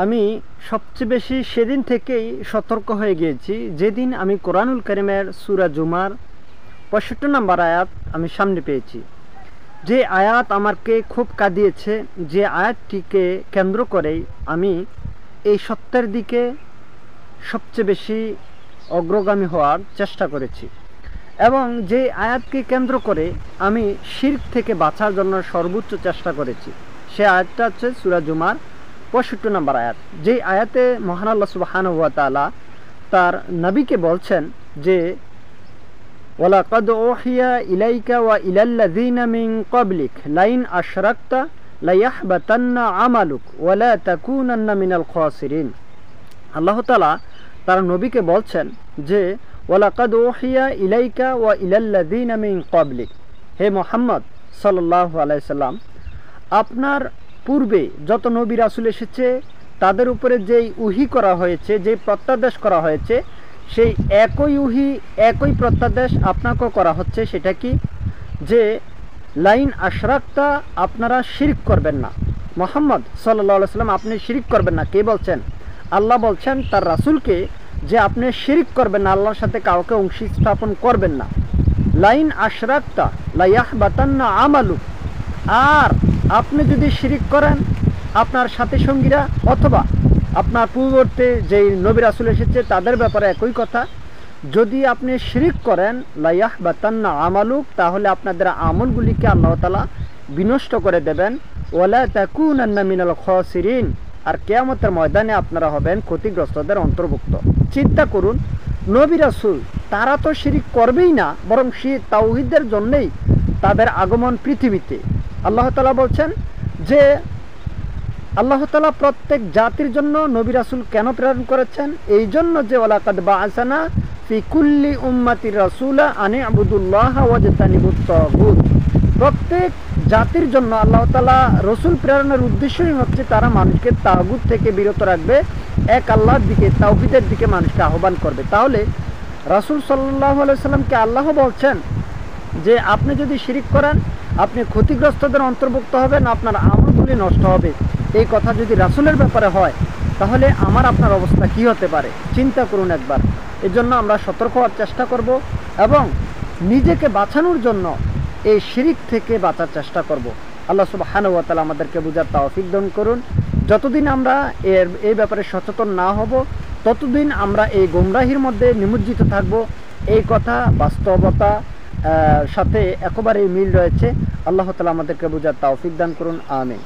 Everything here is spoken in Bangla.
আমি সবচেয়ে বেশি সেদিন থেকেই সতর্ক হয়ে গিয়েছি যেদিন আমি কোরআনুল কারিমের সূরা জুমার ৬৫ নম্বর আয়াত আমি সামনে পেয়েছি। যে আয়াত আমাকে খুব কাঁদিয়েছে, যে আয়াতটিকে কেন্দ্র করেই আমি এই সত্যের দিকে সবচেয়ে বেশি অগ্রগামী হওয়ার চেষ্টা করেছি এবং যে আয়াতকে কেন্দ্র করে আমি শিরক থেকে বাঁচার জন্য সর্বোচ্চ চেষ্টা করেছি। সে আয়াতটা হচ্ছে সূরা জুমার ৬৫ নম্বর আয়াত। যেই আয়াতে মহান আল্লাহ সুবহানাহু ওয়া তাআলা তার নবীকে বলছেন যে ওয়ালাকাদ উহিয়া ইলাইকা ওয়া ইলাল্লাযীনা মিন ক্বাবলিক লাইন আশরাকতা লায়াহবাতান্না আমালুক ওয়া লা তাকুনান্না মিনাল খাসিরিন। আল্লাহ তাআলা তার নবীকে বলছেন যে ওয়ালাকাদ উহিয়া ইলাইকা ওয়া ইলাল্লাযীনা মিন ক্বাবলিক, হে মুহাম্মদ সাল্লাল্লাহু আলাইহি সাল্লাম, আপনার পূর্বে যত নবী রাসূল এসেছে তাদের উপরে যেই উহি করা হয়েছে, যেই প্রত্যাদেশ করা হয়েছে, সেই একই উহি একই প্রত্যাদেশ আপনাকেও করা হচ্ছে। সেটা কি? যে লাইন আশরাকতা, আপনারা শিরক করবেন না। মুহাম্মদ সাল্লাল্লাহু আলাইহি সাল্লাম, আপনি শিরক করবেন না। কে বলছেন? আল্লাহ বলছেন তার রাসূলকে যে আপনি শিরক করবেন না, আল্লাহর সাথে কাউকে অংশী স্থাপন করবেন না। লাইন আশরাকতা লায়াহবাতান্না আমালুক, আর আপনি যদি শিরক করেন আপনার সাথী সঙ্গীরা অথবা আপনার পূর্ববর্তী যেই নবী রাসূল এসেছে তাদের ব্যাপারে একই কথা, যদি আপনি শিরক করেন লায়াহবাতান্না আমালুক, তাহলে আপনাদের আমলগুলিকে আল্লাহ তাআলা বিনষ্ট করে দেবেন। ওয়ালা তাকুনান্না মিনাল খাসিরিন, আর কিয়ামতের ময়দানে আপনারা হবেন ক্ষতিগ্রস্তদের অন্তর্ভুক্ত। চিন্তা করুন, নবী রাসূল তারা তো শিরক করবেই না, বরং সেই তাওহীদের জন্যই তাদের আগমন পৃথিবীতে। আল্লাহ তাআলা বলছেন যে আল্লাহ তাআলা প্রত্যেক জাতির জন্য নবী রাসূল কেন প্রেরণ করেছেন? এই জন্য যে ওয়ালাকাদ বাআসানা ফি কুল্লি উম্মাতির রাসূলা আন ইবুদুল্লাহ ওয়াজতানিবুত তাগুত। প্রত্যেক জাতির জন্য আল্লাহ তাআলা রাসূল প্রেরণের উদ্দেশ্যই হচ্ছে তারা মানুষকে তাগুত থেকে বিরত রাখবে, এক আল্লাহর দিকে, তাওহীদের দিকে মানুষকে আহ্বান করবে। তাহলে রাসূল সাল্লাল্লাহু আলাইহি সাল্লামকে আল্লাহ বলছেন যে আপনি যদি শিরক করেন আপনি ক্ষতিগ্রস্তদের অন্তর্ভুক্ত হবেন, আপনার আমলগুলি নষ্ট হবে। এই কথা যদি রাসূলের ব্যাপারে হয় তাহলে আমার আপনার অবস্থা কি হতে পারে? চিন্তা করুন একবার। এজন্য আমরা সতর্ক হওয়ার চেষ্টা করব এবং নিজেকে বাঁচানোর জন্য এই শিরক থেকে বাঁচার চেষ্টা করব। আল্লাহ সুবহানাহু ওয়া তাআলা আমাদেরকে বুঝার তৌফিক দান করুন। যতদিন আমরা এই ব্যাপারে সচেতন না হব ততদিন আমরা এই গোমরাহির মধ্যে নিমজ্জিত থাকব। এই কথা বাস্তবতা সাথে একেবারেই মিল রয়েছে। আল্লাহ তাআলা আমাদেরকে বুঝার তৌফিক দান করুন। আমিন।